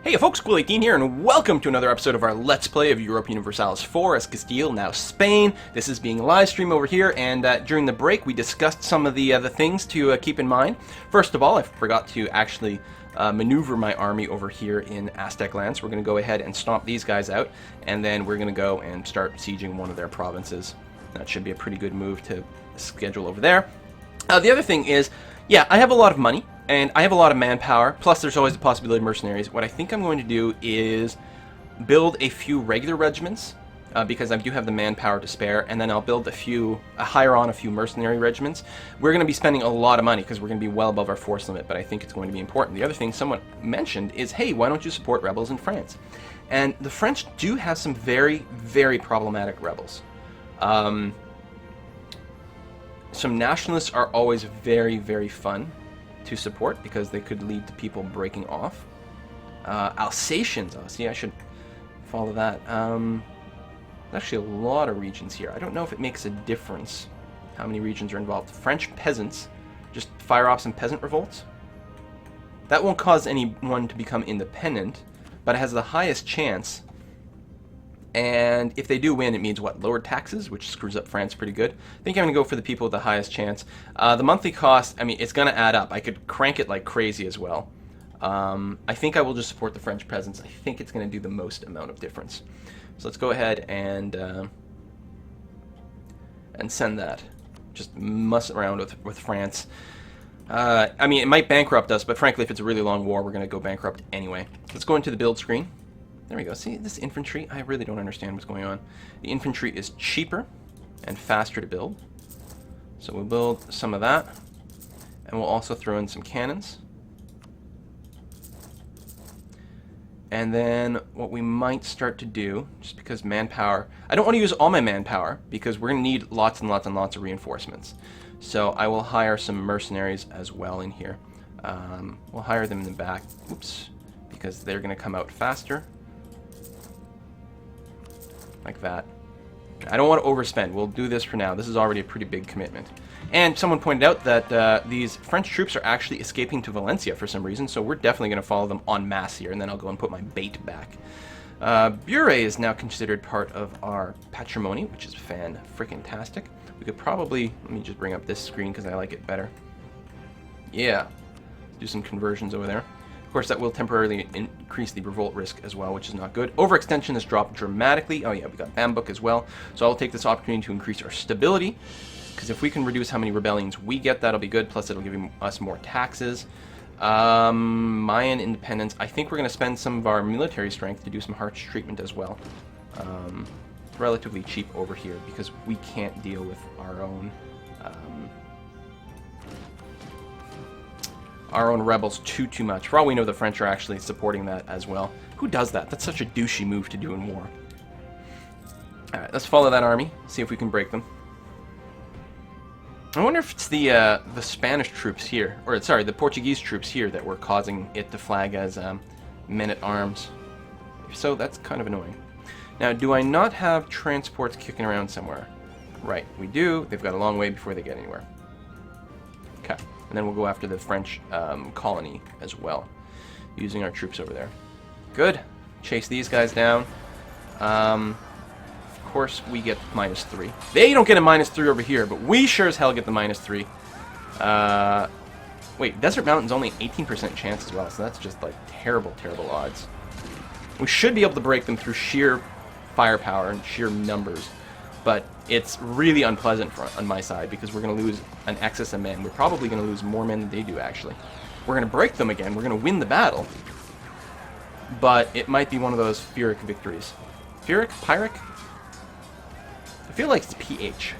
Hey folks, Cool18 here, and welcome to another episode of our Let's Play of Europa Universalis 4 as Castile, now Spain. This is being live streamed over here, and during the break we discussed some of the things to keep in mind. First of all, I forgot to actually maneuver my army over here in Aztec lands. We're going to go ahead and stomp these guys out, and then we're going to go and start sieging one of their provinces. That should be a pretty good move to schedule over there. The other thing is, yeah, I have a lot of money. And I have a lot of manpower, plus there's always the possibility of mercenaries. What I think I'm going to do is build a few regular regiments, because I do have the manpower to spare, and then I'll build hire on a few mercenary regiments. We're going to be spending a lot of money, because we're going to be well above our force limit, but I think it's going to be important. The other thing someone mentioned is, hey, why don't you support rebels in France? And the French do have some very, very problematic rebels. Some nationalists are always very, very fun to support because they could lead to people breaking off. Alsatians, oh, see, I should follow that. There's actually a lot of regions here. I don't know if it makes a difference how many regions are involved. French peasants, just fire off some peasant revolts. That won't cause anyone to become independent, but it has the highest chance. And if they do win, it means what? Lower taxes, which screws up France pretty good. I think I'm going to go for the people with the highest chance. The monthly cost, I mean, it's going to add up. I could crank it like crazy as well. I think I will just support the French peasants. I think it's going to do the most amount of difference. So let's go ahead and send that. Just muss around with France. I mean, it might bankrupt us, but frankly, if it's a really long war, we're going to go bankrupt anyway. Let's go into the build screen. There we go. See, this infantry, I really don't understand what's going on. The infantry is cheaper and faster to build. So we'll build some of that. And we'll also throw in some cannons. And then what we might start to do, just because manpower, I don't want to use all my manpower because we're going to need lots and lots and lots of reinforcements. So I will hire some mercenaries as well in here. We'll hire them in the back, oops, because they're going to come out faster. Like that. I don't want to overspend. We'll do this for now. This is already a pretty big commitment. And someone pointed out that these French troops are actually escaping to Valencia for some reason, so we're definitely going to follow them en masse here, and then I'll go and put my bait back. Bure is now considered part of our patrimony, which is fan-frickin-tastic. We could probably, let me just bring up this screen because I like it better. Yeah. Do some conversions over there. Of course, that will temporarily increase the revolt risk as well, which is not good. Overextension has dropped dramatically. Oh yeah, we got Bambuk as well. So I'll take this opportunity to increase our stability, because if we can reduce how many rebellions we get, that'll be good. Plus, it'll give us more taxes. Mayan independence. I think we're going to spend some of our military strength to do some harsh treatment as well. Relatively cheap over here, because we can't deal with our own rebels too much. For all we know, the French are actually supporting that as well. Who does that? That's such a douchey move to do in war. Alright, let's follow that army, see if we can break them. I wonder if it's the Spanish troops here, or sorry, the Portuguese troops here that were causing it to flag as men-at-arms. If so, that's kind of annoying. Now, do I not have transports kicking around somewhere? Right, we do. They've got a long way before they get anywhere. Okay. And then we'll go after the French colony as well, using our troops over there. Good. Chase these guys down. Of course, we get -3. They don't get a -3 over here, but we sure as hell get the -3. Wait, Desert Mountain's only 18% chance as well, so that's just like terrible, terrible odds. We should be able to break them through sheer firepower and sheer numbers. But it's really unpleasant on my side because we're going to lose an excess of men. We're probably going to lose more men than they do, actually. We're going to break them again. We're going to win the battle. But it might be one of those Pyrrhic victories. Pyrrhic? Pyrrhic? I feel like it's PH.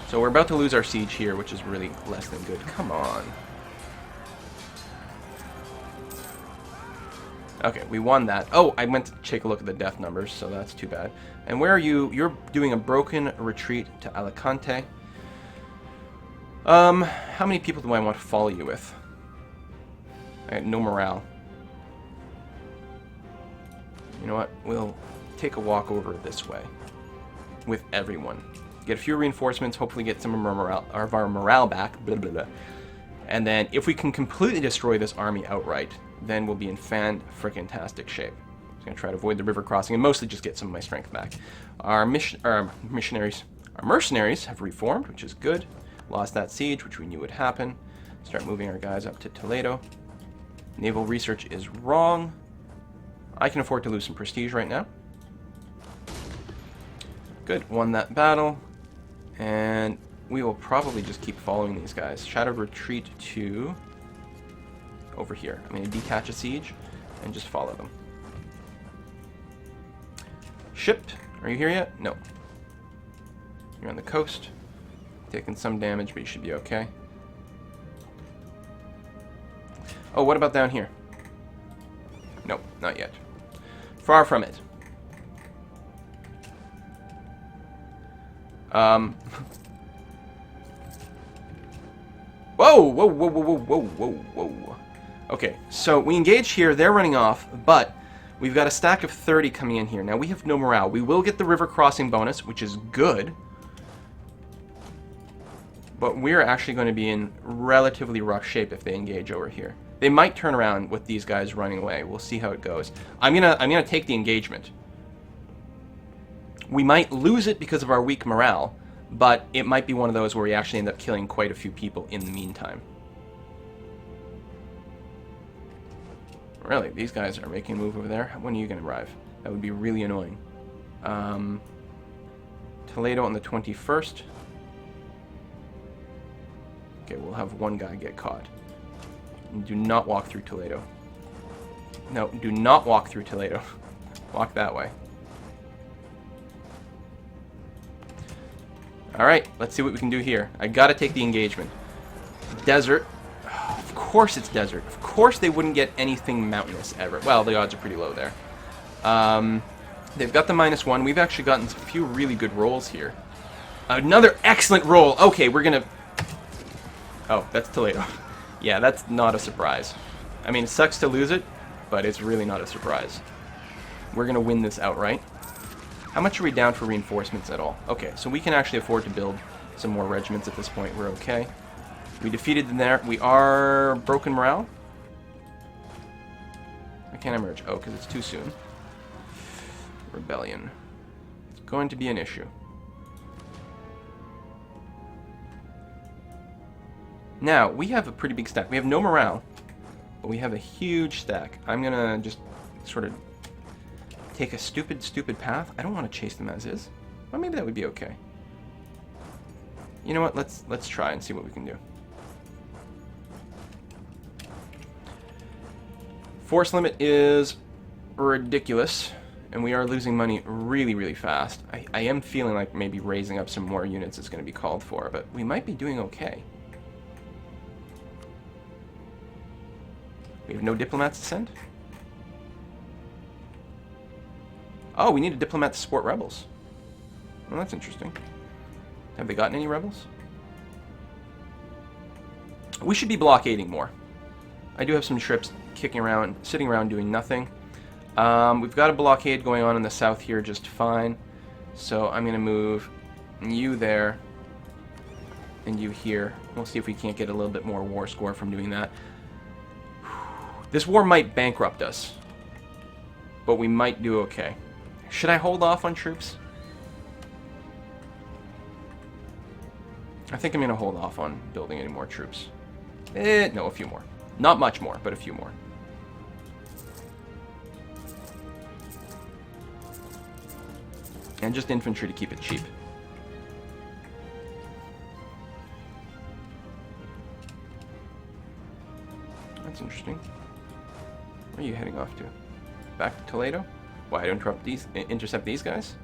So we're about to lose our siege here, which is really less than good. Come on. Okay, we won that. Oh, I meant to take a look at the death numbers, so that's too bad. And where are you? You're doing a broken retreat to Alicante. How many people do I want to follow you with? I got no morale. You know what? We'll take a walk over this way with everyone. Get a few reinforcements, hopefully get some of our morale back. Blah, blah, blah. And then if we can completely destroy this army outright, then we'll be in fan-frickin-tastic shape. I'm going to try to avoid the river crossing and mostly just get some of my strength back. Our mercenaries have reformed, which is good. Lost that siege, which we knew would happen. Start moving our guys up to Toledo. Naval research is wrong. I can afford to lose some prestige right now. Good, won that battle. And we will probably just keep following these guys. Shattered retreat to over here. I'm going to detach a siege and just follow them. Ship, are you here yet? No. You're on the coast. Taking some damage, but you should be okay. Oh, what about down here? Nope, not yet. Far from it. Whoa, whoa, whoa, whoa, whoa, whoa, whoa, whoa. Okay, so we engage here, they're running off, but we've got a stack of 30 coming in here. Now, we have no morale. We will get the river crossing bonus, which is good. But we're actually going to be in relatively rough shape if they engage over here. They might turn around with these guys running away. We'll see how it goes. I'm gonna take the engagement. We might lose it because of our weak morale, but it might be one of those where we actually end up killing quite a few people in the meantime. Really, these guys are making a move over there. When are you going to arrive? That would be really annoying. Toledo on the 21st. Okay, we'll have one guy get caught. Do not walk through Toledo. No, do not walk through Toledo. Walk that way. Alright, let's see what we can do here. I gotta take the engagement. Desert. Oh, of course it's desert. Of course they wouldn't get anything mountainous ever. Well, the odds are pretty low there. They've got the -1. We've actually gotten a few really good rolls here. Another excellent roll. Okay, we're gonna... Oh, that's Toledo. Yeah, that's not a surprise. I mean, it sucks to lose it, but it's really not a surprise. We're gonna win this outright. How much are we down for reinforcements at all? Okay, so we can actually afford to build some more regiments at this point. We're okay. We defeated them there. We are broken morale. I can't emerge. Oh, because it's too soon. Rebellion. It's going to be an issue. Now, we have a pretty big stack. We have no morale, but we have a huge stack. I'm going to just sort of take a stupid path. I don't want to chase them as is. Well, maybe that would be okay. You know what? Let's try and see what we can do. Force limit is ridiculous, and we are losing money really, really fast. I am feeling like maybe raising up some more units is going to be called for, but we might be doing okay. We have no diplomats to send? Oh, we need a diplomat to support rebels. Well, that's interesting. Have they gotten any rebels? We should be blockading more. I do have some ships kicking around, sitting around doing nothing. We've got a blockade going on in the south here just fine. So I'm going to move you there and you here. We'll see if we can't get a little bit more war score from doing that. This war might bankrupt us, but we might do okay. Should I hold off on troops? I think I'm going to hold off on building any more troops. No, a few more. Not much more, but a few more. And just infantry to keep it cheap. That's interesting. Where are you heading off to? Back to Toledo? Why, interrupt these, intercept these guys?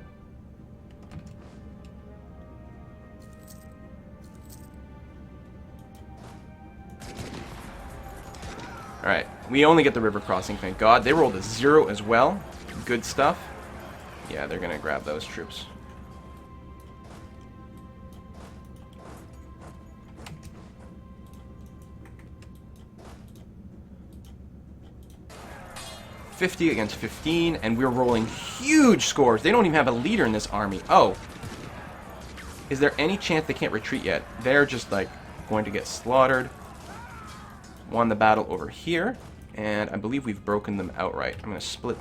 Alright, we only get the river crossing, thank God. They rolled a 0 as well. Good stuff. Yeah, they're gonna grab those troops. $50 against 15, and we're rolling huge scores. They don't even have a leader in this army. Oh. Is there any chance they can't retreat yet? They're just, like, going to get slaughtered. won the battle over here, and I believe we've broken them outright. I'm going to split...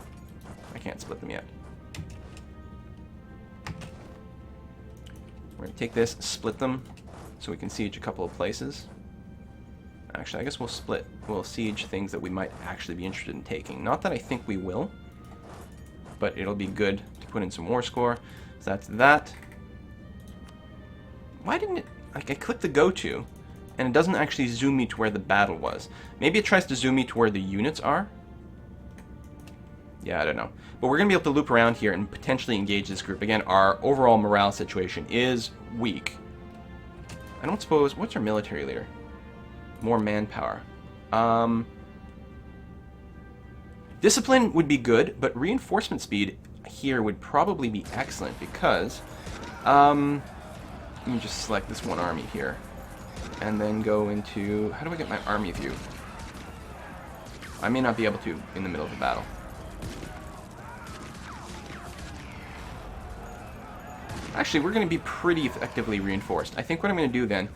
I can't split them yet. We're going to take this, split them, so we can siege a couple of places. Actually, I guess we'll split. We'll siege things that we might actually be interested in taking. Not that I think we will, but it'll be good to put in some war score. So that's that. Why didn't it... Like, I clicked the go-to, and it doesn't actually zoom me to where the battle was. Maybe it tries to zoom me to where the units are? Yeah, I don't know. But we're going to be able to loop around here and potentially engage this group. Again, our overall morale situation is weak. I don't suppose... What's our military leader? More manpower. Discipline would be good, but reinforcement speed here would probably be excellent because... let me just select this one army here. And then go into... How do I get my army view? I may not be able to in the middle of the battle. Actually, we're going to be pretty effectively reinforced. I think what I'm going to do then...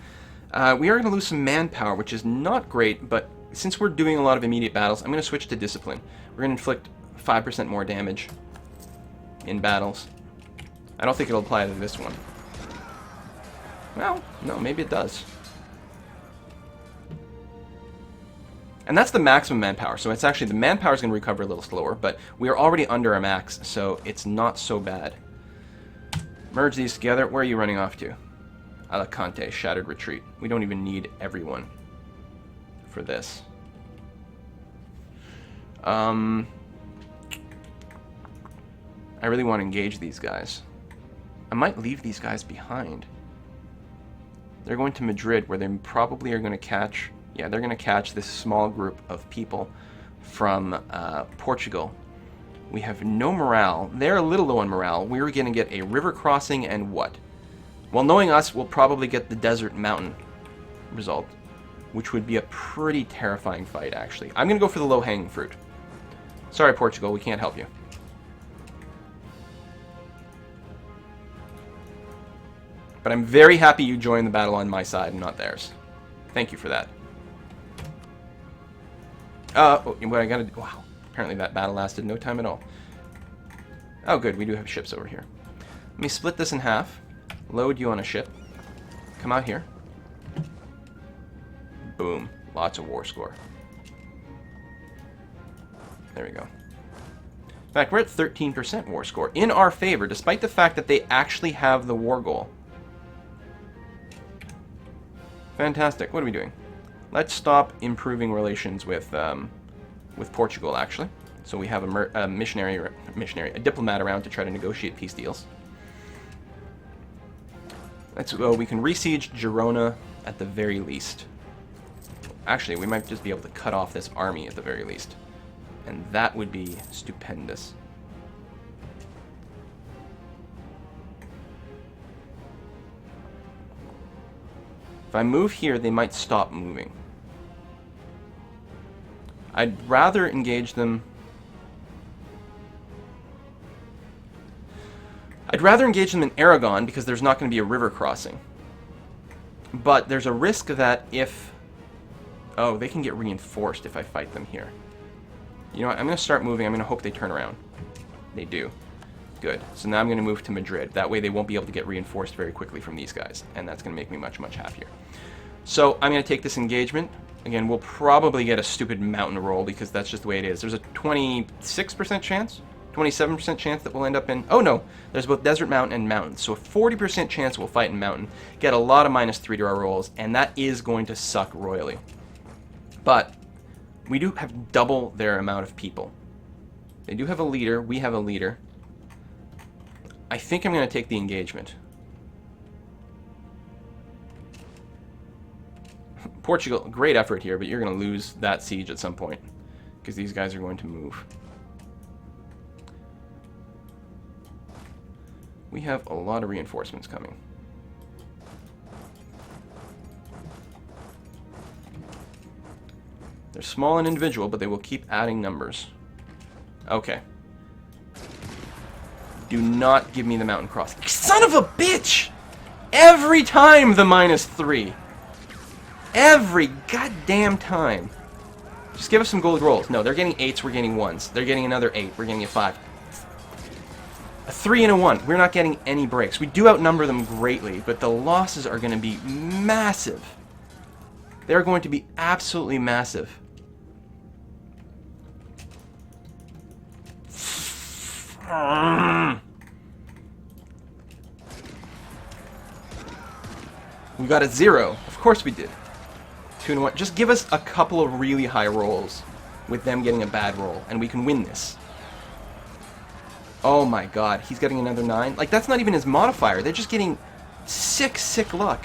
we are going to lose some manpower, which is not great, but since we're doing a lot of immediate battles, I'm going to switch to discipline. We're going to inflict 5% more damage in battles. I don't think it'll apply to this one. Well, no, maybe it does. And that's the maximum manpower, so it's actually, the manpower is going to recover a little slower, but we are already under our max, so it's not so bad. Merge these together. Where are you running off to? Alicante, Shattered Retreat. We don't even need everyone for this. I really want to engage these guys. I might leave these guys behind. They're going to Madrid, where they probably are going to catch... Yeah, they're going to catch this small group of people from Portugal. We have no morale. They're a little low on morale. We're going to get a river crossing and what? Well, knowing us, we'll probably get the desert mountain result, which would be a pretty terrifying fight, actually. I'm going to go for the low-hanging fruit. Sorry, Portugal, we can't help you. But I'm very happy you joined the battle on my side and not theirs. Thank you for that. What I gotta do... Wow, apparently that battle lasted no time at all. Oh, good, we do have ships over here. Let me split this in half. Load you on a ship. Come out here. Boom. Lots of war score. There we go. In fact, we're at 13% war score. In our favor, despite the fact that they actually have the war goal. Fantastic. What are we doing? Let's stop improving relations with Portugal, actually. So we have a diplomat around to try to negotiate peace deals. Let's go. We can resiege Girona at the very least. Actually, we might just be able to cut off this army at the very least. And that would be stupendous. If I move here, they might stop moving. I'd rather engage them... I'd rather engage them in Aragon because there's not going to be a river crossing. But there's a risk that if... Oh, they can get reinforced if I fight them here. You know what? I'm going to start moving. I'm going to hope they turn around. They do. Good. So now I'm going to move to Madrid. That way they won't be able to get reinforced very quickly from these guys. And that's going to make me much, much happier. So I'm going to take this engagement. Again, we'll probably get a stupid mountain roll because that's just the way it is. There's a 26% chance? 27% chance that we'll end up in... Oh no, there's both desert mountain and mountain. So a 40% chance we'll fight in mountain, get a lot of -3 to our rolls, and that is going to suck royally. But we do have double their amount of people. They do have a leader, we have a leader. I think I'm going to take the engagement. Portugal, great effort here, but you're going to lose that siege at some point because these guys are going to move. We have a lot of reinforcements coming. They're small and individual, but they will keep adding numbers. Okay. Do not give me the mountain crossing. Son of a bitch! Every time the -3. Every goddamn time. Just give us some gold rolls. No, they're getting 8s, we're getting 1s. They're getting another 8, we're getting a 5. A 3 and a 1. We're not getting any breaks. We do outnumber them greatly, but the losses are going to be massive. They're going to be absolutely massive. We got a 0. Of course we did. 2 and 1. Just give us a couple of really high rolls with them getting a bad roll, and we can win this. Oh my god, he's getting another 9? Like, that's not even his modifier. They're just getting sick luck.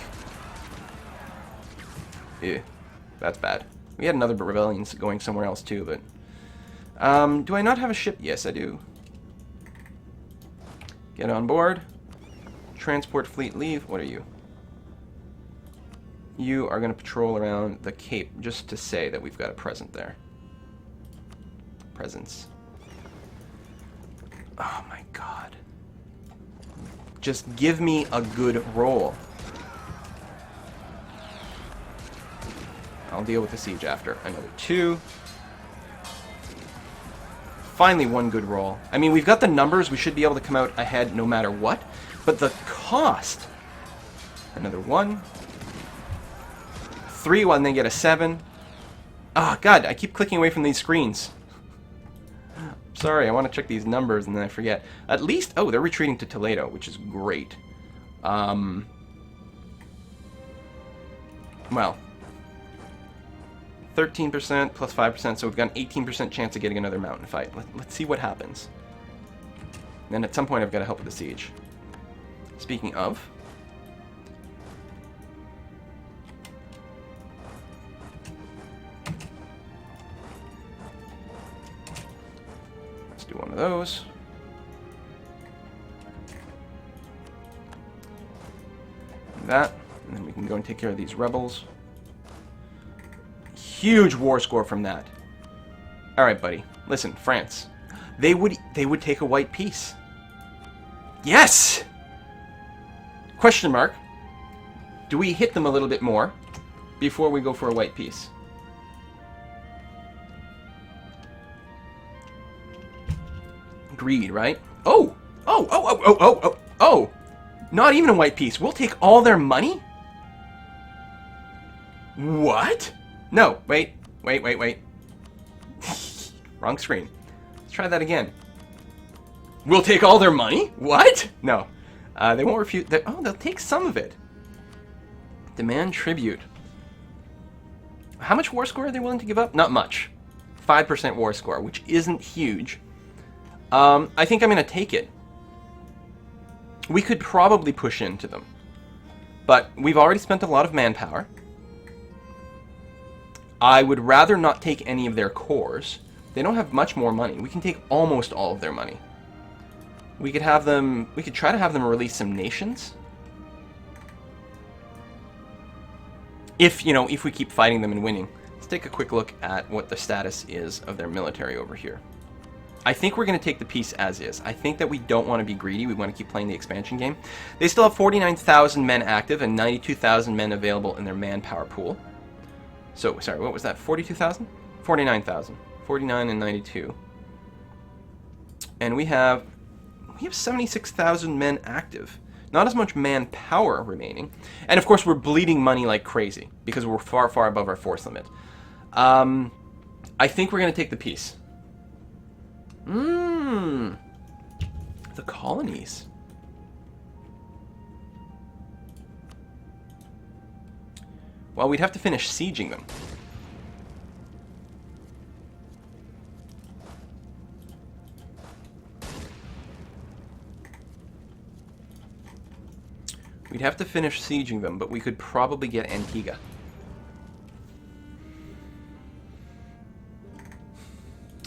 Ew, that's bad. We had another rebellion going somewhere else too, but... do I not have a ship? Yes, I do. Get on board. Transport fleet leave. What are you? You are going to patrol around the Cape just to say that we've got a present there. Presence. Oh my god. Just give me a good roll. I'll deal with the siege after. Another 2. Finally, one good roll. I mean, we've got the numbers. We should be able to come out ahead no matter what. But the cost... Another 1. 3, and then get a 7. Oh, God, I keep clicking away from these screens. Sorry, I want to check these numbers and then I forget. At least... Oh, they're retreating to Toledo, which is great. Well... 13% plus 5%, so we've got an 18% chance of getting another mountain fight. Let's see what happens. Then at some point I've got to help with the siege. Speaking of... Let's do one of those. That, and then we can go and take care of these rebels. Huge war score from that. All right, buddy. Listen, France. They would take a white peace. Yes. Question mark. Do we hit them a little bit more before we go for a white peace? Greed, right? Oh. Not even a white peace. We'll take all their money? What? No, wait. Wrong screen. Let's try that again. We'll take all their money? What? No. They won't refuse. They'll take some of it. Demand tribute. How much war score are they willing to give up? Not much. 5% war score, which isn't huge. I think I'm going to take it. We could probably push into them. But we've already spent a lot of manpower. I would rather not take any of their cores. They don't have much more money. We can take almost all of their money. We could have them... We could try to have them release some nations. If, you know, if we keep fighting them and winning. Let's take a quick look at what the status is of their military over here. I think we're going to take the peace as is. I think that we don't want to be greedy. We want to keep playing the expansion game. They still have 49,000 men active and 92,000 men available in their manpower pool. So, sorry, what was that? 42,000? 49,000. 49 and 92. And we have 76,000 men active. Not as much manpower remaining. And of course, we're bleeding money like crazy because we're far, far above our force limit. I think we're going to take the peace. The colonies. Well, we'd have to finish sieging them. We'd have to finish sieging them, but we could probably get Antigua.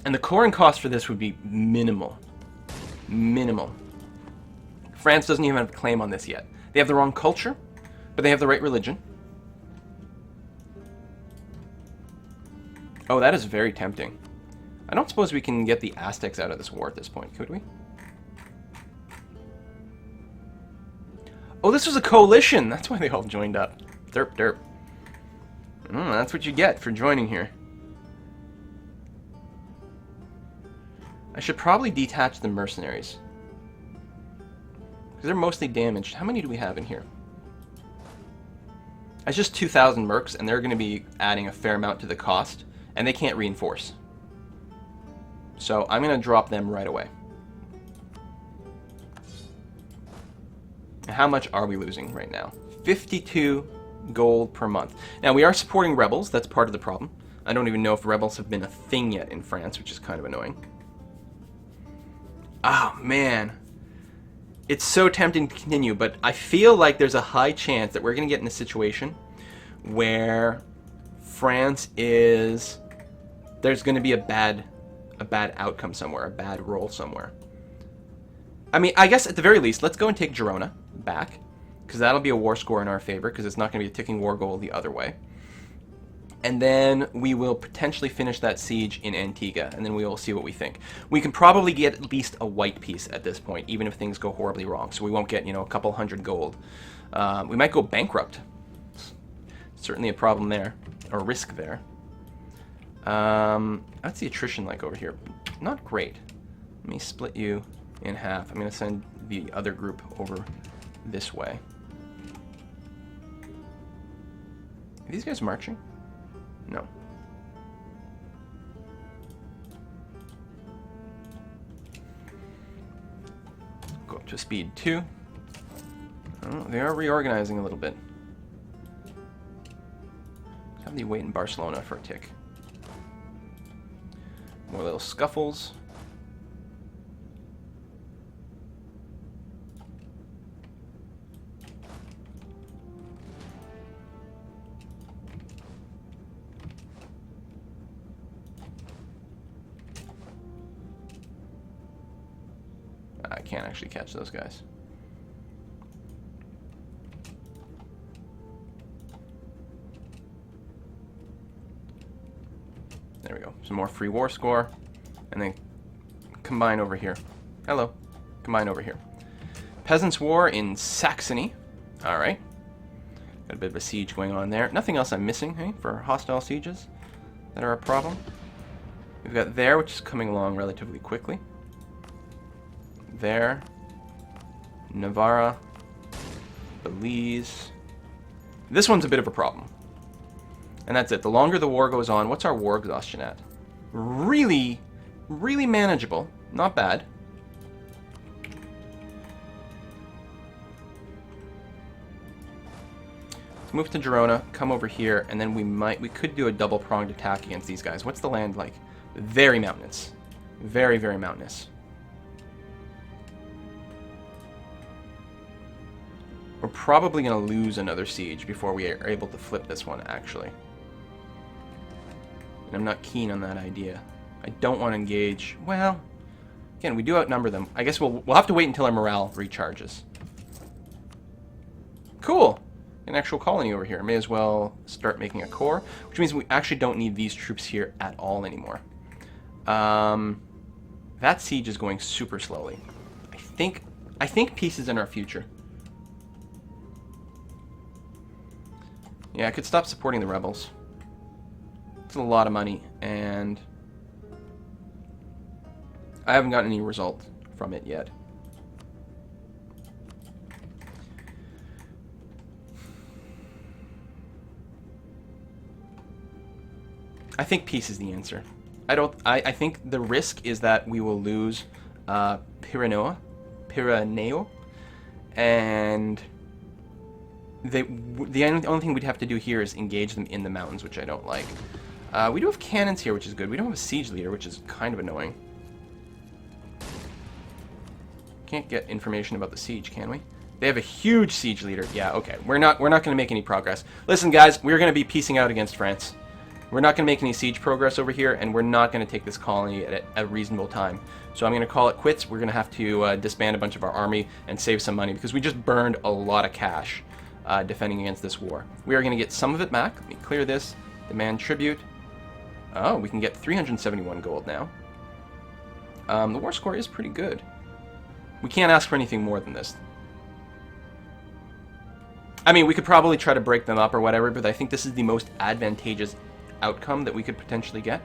And the coring cost for this would be minimal. Minimal. France doesn't even have a claim on this yet. They have the wrong culture, but they have the right religion. Oh, that is very tempting. I don't suppose we can get the Aztecs out of this war at this point, could we? Oh, this was a coalition! That's why they all joined up. Derp, derp. That's what you get for joining here. I should probably detach the mercenaries. Because they're mostly damaged. How many do we have in here? It's just 2,000 mercs, and they're going to be adding a fair amount to the cost. And they can't reinforce. So I'm going to drop them right away. And how much are we losing right now? 52 gold per month. Now, we are supporting rebels. That's part of the problem. I don't even know if rebels have been a thing yet in France, which is kind of annoying. Oh, man. It's so tempting to continue, but I feel like there's a high chance that we're going to get in a situation where France is... There's going to be a bad outcome somewhere, a bad roll somewhere. I mean, I guess at the very least, let's go and take Girona back, because that'll be a war score in our favor, because it's not going to be a ticking war goal the other way. And then we will potentially finish that siege in Antigua, and then we will see what we think. We can probably get at least a white piece at this point, even if things go horribly wrong. So we won't get, you know, a couple hundred gold. We might go bankrupt. Certainly a problem there, or risk there. What's the attrition like over here? Not great. Let me split you in half. I'm going to send the other group over this way. Are these guys marching? No. Go up to speed 2. Oh, they are reorganizing a little bit. Let's have the wait in Barcelona for a tick. More little scuffles. I can't actually catch those guys. There we go. Some more free war score. And then combine over here. Hello. Combine over here. Peasants' War in Saxony. Alright. Got a bit of a siege going on there. Nothing else I'm missing, hey, for hostile sieges that are a problem. We've got there, which is coming along relatively quickly. There. Navarra. Belize. This one's a bit of a problem. And that's it. The longer the war goes on, what's our war exhaustion at? Really, really manageable. Not bad. Let's move to Girona, come over here, and then we could do a double-pronged attack against these guys. What's the land like? Very mountainous. Very, very mountainous. We're probably going to lose another siege before we are able to flip this one, actually. And I'm not keen on that idea. I don't want to engage. Well, again, we do outnumber them. I guess we'll have to wait until our morale recharges. Cool! An actual colony over here. May as well start making a core, which means we actually don't need these troops here at all anymore. That siege is going super slowly. I think peace is in our future. Yeah, I could stop supporting the rebels. It's a lot of money, and I haven't gotten any result from it yet. I think peace is the answer. I think the risk is that we will lose Pirineo, and the only thing we'd have to do here is engage them in the mountains, which I don't like. We do have cannons here, which is good. We don't have a siege leader, which is kind of annoying. Can't get information about the siege, can we? They have a huge siege leader. Yeah, okay. We're not going to make any progress. Listen, guys, we're going to be piecing out against France. We're not going to make any siege progress over here, and we're not going to take this colony at a reasonable time. So I'm going to call it quits. We're going to have to disband a bunch of our army and save some money, because we just burned a lot of cash defending against this war. We are going to get some of it back. Let me clear this. Demand tribute. Oh, we can get 371 gold now. The war score is pretty good. We can't ask for anything more than this. I mean, we could probably try to break them up or whatever, but I think this is the most advantageous outcome that we could potentially get.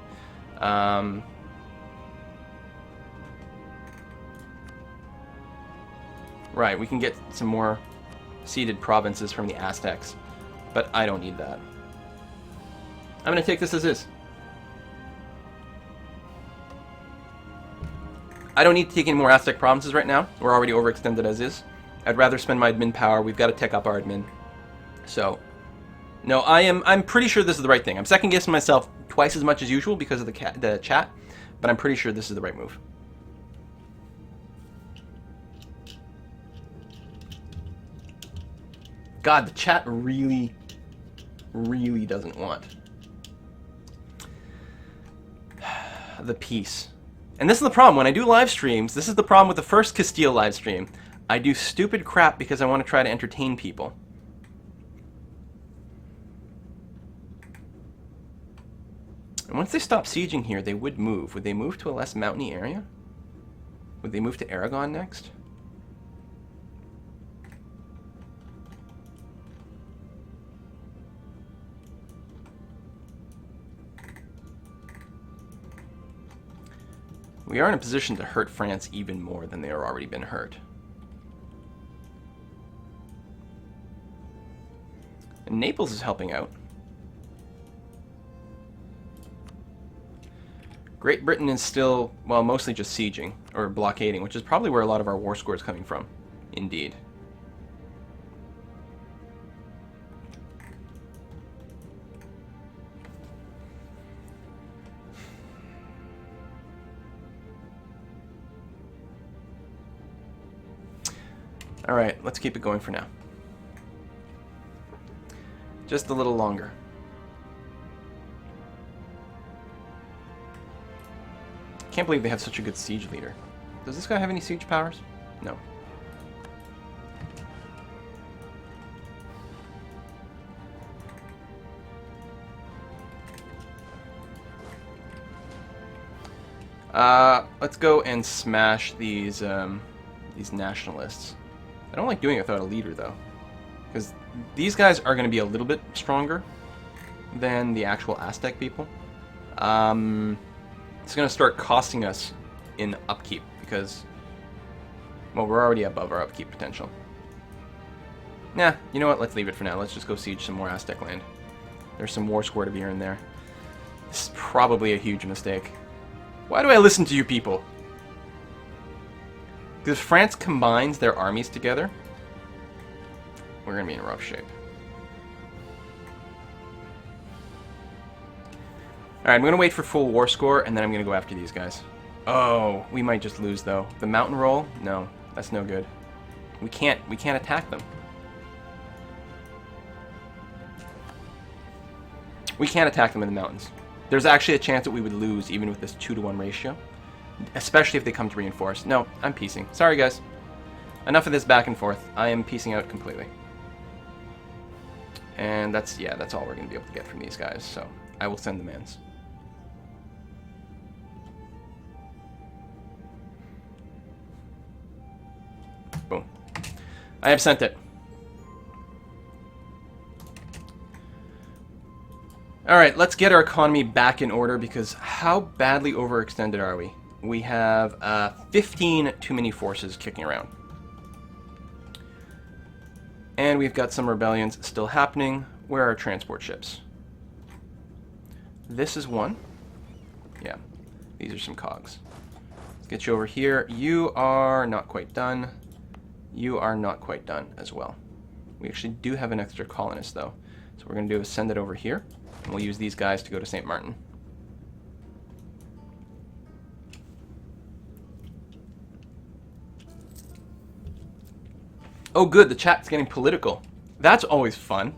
Right, we can get some more ceded provinces from the Aztecs, but I don't need that. I'm going to take this as is. I don't need to take any more Aztec provinces right now. We're already overextended as is. I'd rather spend my admin power. We've got to tech up our admin. So, no, I'm pretty sure this is the right thing. I'm second guessing myself twice as much as usual because of the chat, but I'm pretty sure this is the right move. God, the chat really, really doesn't want the peace. And this is the problem. When I do live streams, this is the problem with the first Castile live stream. I do stupid crap because I want to try to entertain people. And once they stop sieging here, they would move. Would they move to a less mountainy area? Would they move to Aragon next? We are in a position to hurt France even more than they are already been hurt. And Naples is helping out. Great Britain is still, well, mostly just sieging, or blockading, which is probably where a lot of our war score is coming from. Indeed. Alright, let's keep it going for now. Just a little longer. Can't believe they have such a good siege leader. Does this guy have any siege powers? No. Let's go and smash these nationalists. I don't like doing it without a leader, though, because these guys are going to be a little bit stronger than the actual Aztec people. It's going to start costing us in upkeep because, well, we're already above our upkeep potential. Nah, you know what? Let's leave it for now. Let's just go siege some more Aztec land. There's some war score to be earned there. This is probably a huge mistake. Why do I listen to you people? Because if France combines their armies together, we're going to be in rough shape. Alright, I'm going to wait for full war score, and then I'm going to go after these guys. Oh, we might just lose, though. The mountain roll? No, that's no good. We can't attack them. We can't attack them in the mountains. There's actually a chance that we would lose, even with this 2-to-1 ratio. Especially if they come to reinforce. No, I'm piecing. Sorry, guys. Enough of this back and forth. I am piecing out completely. And that's all we're going to be able to get from these guys. So, I will send the mans. Boom. I have sent it. Alright, let's get our economy back in order, because how badly overextended are we? We have 15 too many forces kicking around. And we've got some rebellions still happening. Where are our transport ships? This is one. Yeah, these are some cogs. Let's get you over here. You are not quite done. You are not quite done as well. We actually do have an extra colonist, though. So what we're going to do is send it over here. And we'll use these guys to go to St. Martin. Oh good, the chat's getting political. That's always fun.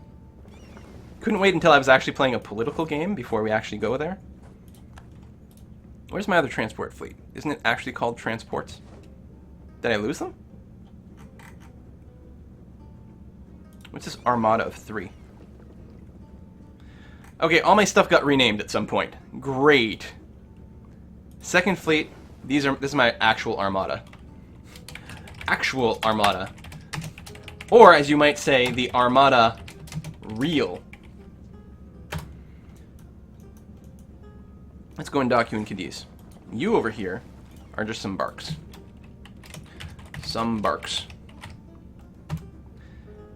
Couldn't wait until I was actually playing a political game before we actually go there. Where's my other transport fleet? Isn't it actually called transports? Did I lose them? What's this armada of 3? Okay, all my stuff got renamed at some point. Great. Second fleet. This is my actual armada. Actual armada. Or, as you might say, the Armada Real. Let's go and dock you in Cadiz. You over here are just some barks. Some barks.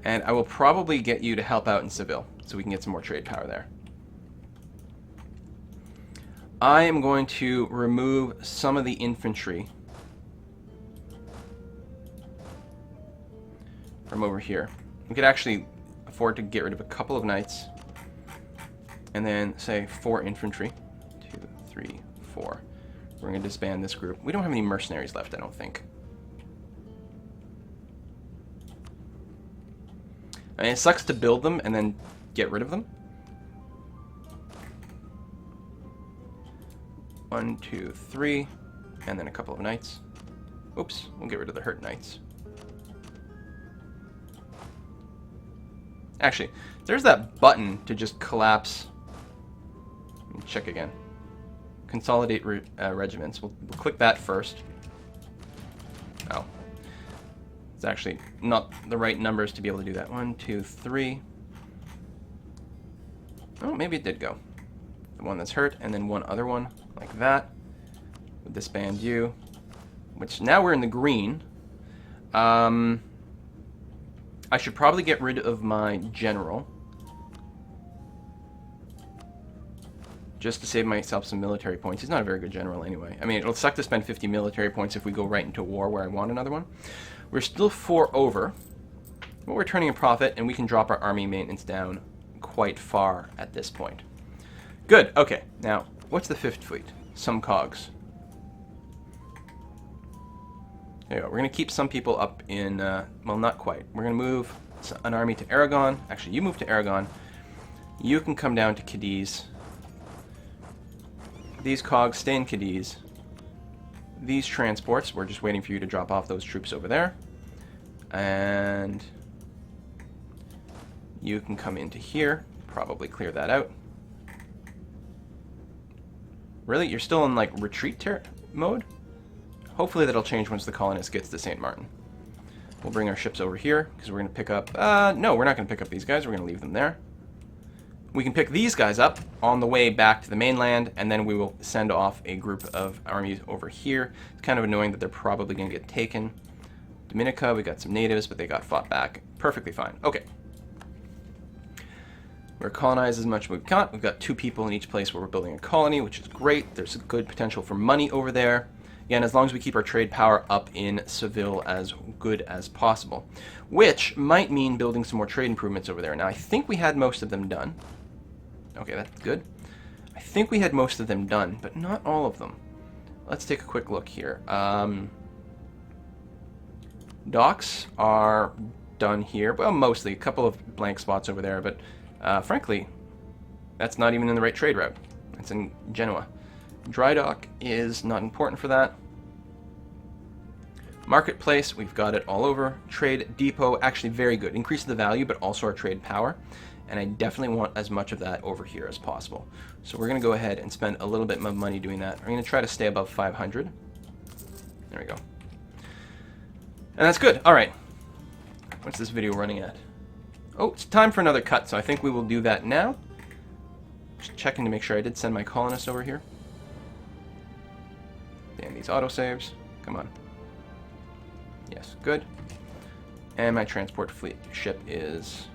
And I will probably get you to help out in Seville, so we can get some more trade power there. I am going to remove some of the infantry from over here. We could actually afford to get rid of a couple of knights. And then, say, 4 infantry. 2, 3, 4. We're going to disband this group. We don't have any mercenaries left, I don't think. I mean, it sucks to build them and then get rid of them. 1, 2, 3, and then a couple of knights. Oops, we'll get rid of the hurt knights. Actually, there's that button to just collapse. Let me check again. Consolidate regiments. We'll click that first. Oh. It's actually not the right numbers to be able to do that. 1, 2, 3. Oh, maybe it did go. The one that's hurt, and then one other one, like that. We'll disband you. Which, now we're in the green. I should probably get rid of my general. Just to save myself some military points. He's not a very good general anyway. I mean, it'll suck to spend 50 military points if we go right into war where I want another one. We're still 4 over. But we're turning a profit, and we can drop our army maintenance down quite far at this point. Good. Okay. Now, what's the 5th fleet? Some cogs. There you go. We're going to keep some people up in... well, not quite. We're going to move an army to Aragon. Actually, you move to Aragon. You can come down to Cadiz. These cogs stay in Cadiz. These transports, we're just waiting for you to drop off those troops over there. And you can come into here, probably clear that out. Really? You're still in, like, retreat mode? Hopefully that'll change once the colonist gets to St. Martin. We'll bring our ships over here, because we're going to pick up... no, we're not going to pick up these guys. We're going to leave them there. We can pick these guys up on the way back to the mainland, and then we will send off a group of armies over here. It's kind of annoying that they're probably going to get taken. Dominica, we got some natives, but they got fought back. Perfectly fine. Okay. We're colonized as much as we've got. We've got 2 people in each place where we're building a colony, which is great. There's a good potential for money over there. Again, as long as we keep our trade power up in Seville as good as possible. Which might mean building some more trade improvements over there. Now, I think we had most of them done. Okay, that's good. I think we had most of them done, but not all of them. Let's take a quick look here. Docks are done here. Well, mostly. A couple of blank spots over there, but frankly, that's not even in the right trade route. It's in Genoa. Dry dock is not important for that. Marketplace, we've got it all over. Trade depot, actually very good. Increases the value, but also our trade power. And I definitely want as much of that over here as possible. So we're going to go ahead and spend a little bit of money doing that. We're going to try to stay above 500. There we go. And that's good. All right. What's this video running at? Oh, it's time for another cut, so I think we will do that now. Just checking to make sure I did send my colonists over here. Damn these autosaves. Come on. Yes, good. And my transport fleet ship is...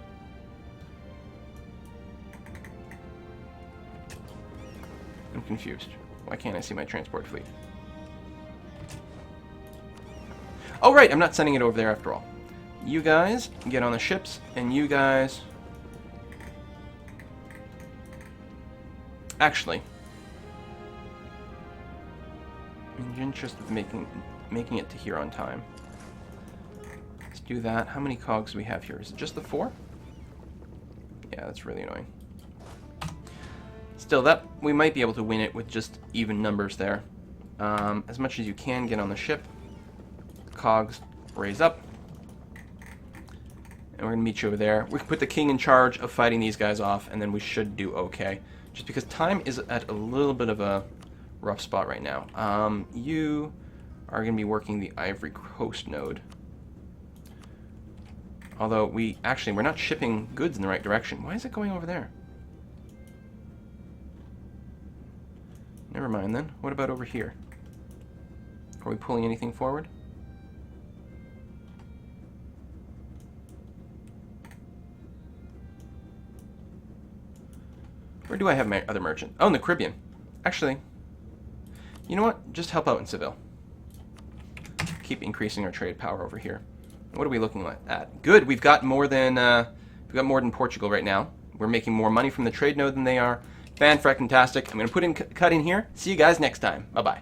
I'm confused. Why can't I see my transport fleet? Oh, right, I'm not sending it over there after all. You guys get on the ships, and you guys... Actually, in the interest of making it to here on time, let's do that. How many cogs do we have here? Is it just the 4? Yeah, that's really annoying. Still, that we might be able to win it with just even numbers there. As much as you can, get on the ship. Cogs raise up. And we're going to meet you over there. We can put the king in charge of fighting these guys off, and then we should do okay. Just because time is at a little bit of a rough spot right now. You are going to be working the Ivory Coast node. Although we're not shipping goods in the right direction. Why is it going over there? Never mind then. What about over here? Are we pulling anything forward? Where do I have my other merchant? Oh, in the Caribbean. Actually, you know what? Just help out in Seville. Keep increasing our trade power over here. What are we looking at? Good. We've got more than Portugal right now. We're making more money from the trade node than they are. Fan-fracking-tastic. I'm going to put in cut in here. See you guys next time. Bye-bye.